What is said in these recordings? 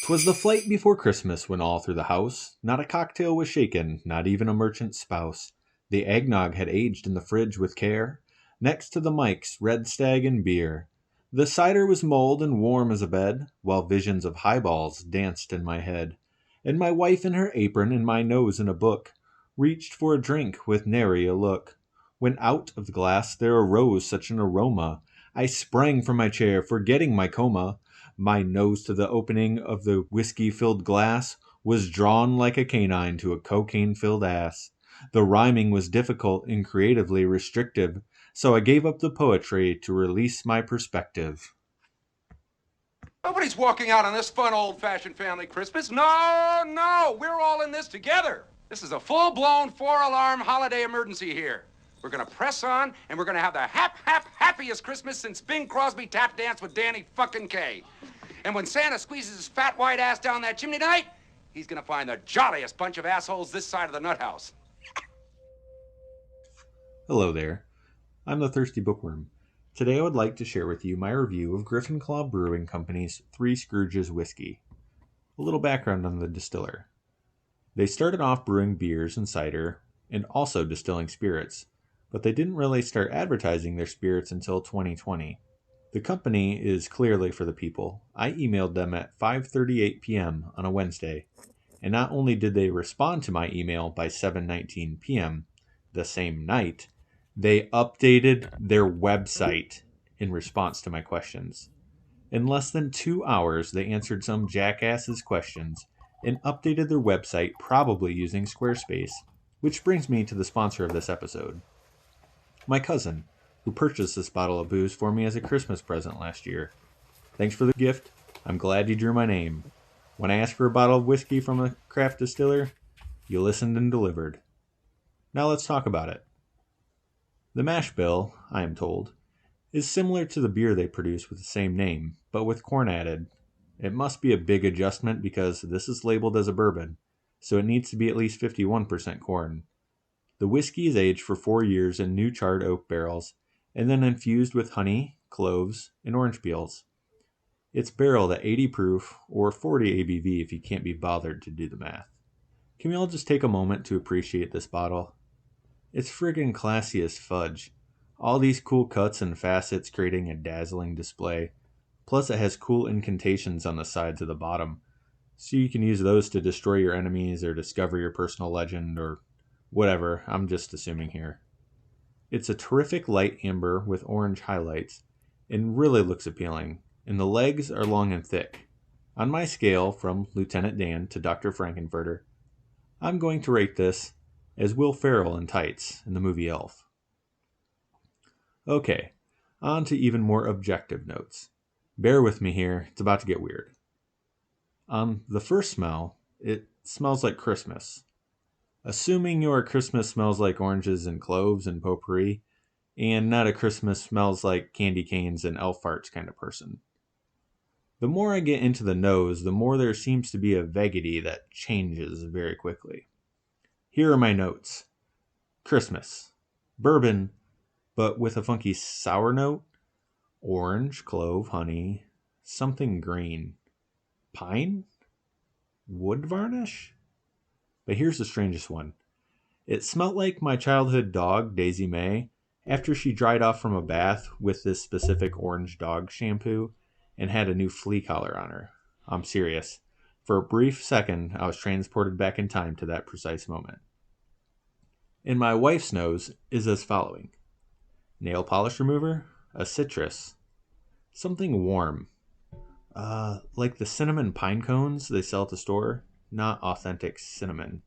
'Twas the flight before Christmas when all through the house not a cocktail was shaken, not even a merchant's spouse. The eggnog had aged in the fridge with care, next to the Mike's red stag and beer. The cider was mulled and warm as a bed, while visions of highballs danced in my head. And my wife in her apron and my nose in a book reached for a drink with nary a look. When out of the glass there arose such an aroma, I sprang from my chair, forgetting my coma. My nose to the opening of the whiskey-filled glass was drawn like a canine to a cocaine-filled ass. The rhyming was difficult and creatively restrictive, so I gave up the poetry to release my perspective. Nobody's walking out on this fun, old-fashioned family Christmas. No, no, we're all in this together. This is a full-blown four-alarm holiday emergency here. We're gonna press on, and we're gonna have the happiest Christmas since Bing Crosby tap danced with Danny fucking Kaye. And when Santa squeezes his fat white ass down that chimney tonight, he's gonna find the jolliest bunch of assholes this side of the nut house. Hello there, I'm the Thirsty Bookworm. Today I would like to share with you my review of Griffin Claw Brewing Company's Three Scrooges whiskey. A little background on the distiller. They started off brewing beers and cider, and also distilling spirits, but they didn't really start advertising their spirits until 2020. The company is clearly for the people. I emailed them at 5:38 p.m. on a Wednesday, and not only did they respond to my email by 7:19 p.m. the same night, they updated their website in response to my questions. In less than 2 hours, they answered some jackass's questions and updated their website, probably using Squarespace. Which brings me to the sponsor of this episode. My cousin, who purchased this bottle of booze for me as a Christmas present last year. Thanks for the gift. I'm glad you drew my name. When I asked for a bottle of whiskey from a craft distiller, you listened and delivered. Now let's talk about it. The mash bill, I am told, is similar to the beer they produce with the same name, but with corn added. It must be a big adjustment because this is labeled as a bourbon, so it needs to be at least 51% corn. The whiskey is aged for 4 years in new charred oak barrels, and then infused with honey, cloves, and orange peels. It's barreled at 80 proof, or 40 ABV if you can't be bothered to do the math. Can we all just take a moment to appreciate this bottle? It's friggin' classy as fudge. All these cool cuts and facets creating a dazzling display. Plus it has cool incantations on the sides of the bottom, so you can use those to destroy your enemies or discover your personal legend or whatever. I'm just assuming here. It's a terrific light amber with orange highlights and really looks appealing, and the legs are long and thick. On my scale from Lieutenant Dan to Dr. Frankenfurter, I'm going to rate this as Will Ferrell in tights in the movie Elf. Okay, on to even more objective notes. Bear with me here, it's about to get weird. On the first smell, it smells like Christmas. Assuming your Christmas smells like oranges and cloves and potpourri, and not a Christmas smells like candy canes and elf farts kind of person. The more I get into the nose, the more there seems to be a vagity that changes very quickly. Here are my notes. Christmas. Bourbon, but with a funky sour note. Orange, clove, honey, something green. Pine? Wood varnish? But here's the strangest one. It smelt like my childhood dog, Daisy May, after she dried off from a bath with this specific orange dog shampoo and had a new flea collar on her. I'm serious. For a brief second, I was transported back in time to that precise moment. And my wife's nose is as following. Nail polish remover, a citrus, something warm. Like the cinnamon pine cones they sell at the store, not authentic cinnamon.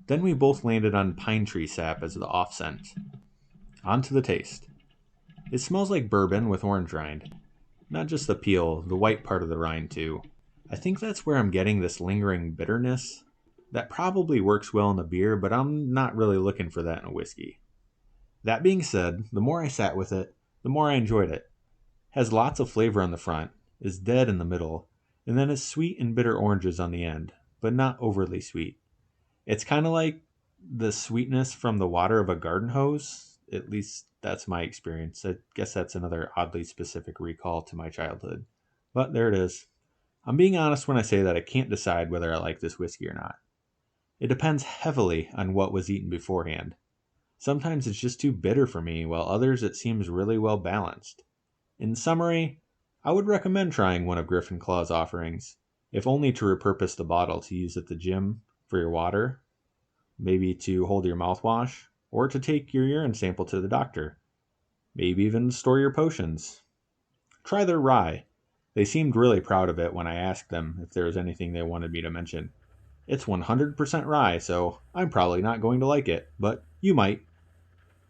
Then we both landed on pine tree sap as the off scent. On to the taste. It smells like bourbon with orange rind. Not just the peel, the white part of the rind too. I think that's where I'm getting this lingering bitterness. That probably works well in a beer, but I'm not really looking for that in a whiskey. That being said, the more I sat with it, the more I enjoyed it. Has lots of flavor on the front, is dead in the middle, and then is sweet and bitter oranges on the end, but not overly sweet. It's kind of like the sweetness from the water of a garden hose. At least that's my experience. I guess that's another oddly specific recall to my childhood. But there it is. I'm being honest when I say that I can't decide whether I like this whiskey or not. It depends heavily on what was eaten beforehand. Sometimes it's just too bitter for me, while others it seems really well balanced. In summary, I would recommend trying one of Griffin Claw's offerings, if only to repurpose the bottle to use at the gym for your water, maybe to hold your mouthwash, or to take your urine sample to the doctor, maybe even store your potions. Try their rye. They seemed really proud of it when I asked them if there was anything they wanted me to mention. It's 100% rye, so I'm probably not going to like it, but you might.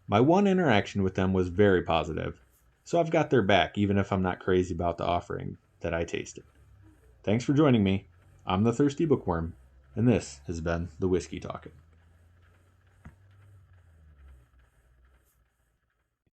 My one interaction with them was very positive, so I've got their back even if I'm not crazy about the offering that I tasted. Thanks for joining me. I'm the Thirsty Bookworm, and this has been the Whiskey Talkin'.